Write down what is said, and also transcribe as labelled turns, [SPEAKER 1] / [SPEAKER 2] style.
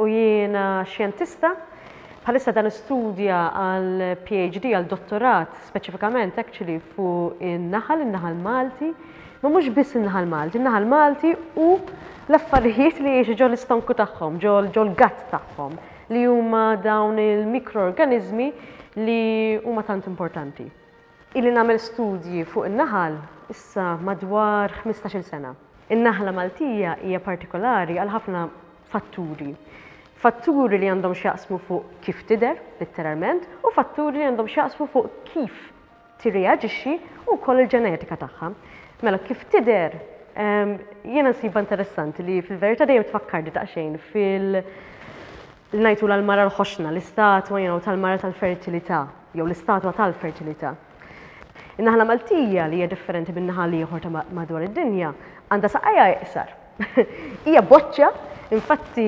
[SPEAKER 1] u jiena xjentista bħalissa dan istudja għal PhD għal dottorat speċifikament actually fuq in-naħal Malti, ma mhux biss in-naħal Malti u l-affarijiet li jiexu ġol l-istonku tagħhom, ġol l-gatt tagħhom li huma dawn il-mikroorganizmi li huma tant importanti. Illi nagħmel studji fuq in-naħal issa madwar 15-il sena. In-naħla Maltija hija partikolari għal ħafna fatturi. Fatturi li għandhom x'jaqsmu fuq kif tidher, letteralment, u fatturi li għandhom x'jaqsmu fuq kif tirreaġixxi u wkoll il-ġenetika tagħha. Mela kif tidher jiena nsiba interessanti li fil-verità dejjem tfakkarni daqsxejn ngħidu l-mara l-ħoxna, l-istatwa tal-mara tal-fertilità, jew l-istatwa tal-fertilità. In-naħla Maltija li hija differenti min-naħal ieħor ta' madwar id-dinja għandha saqajja iqsar. Hija boċċa, infatti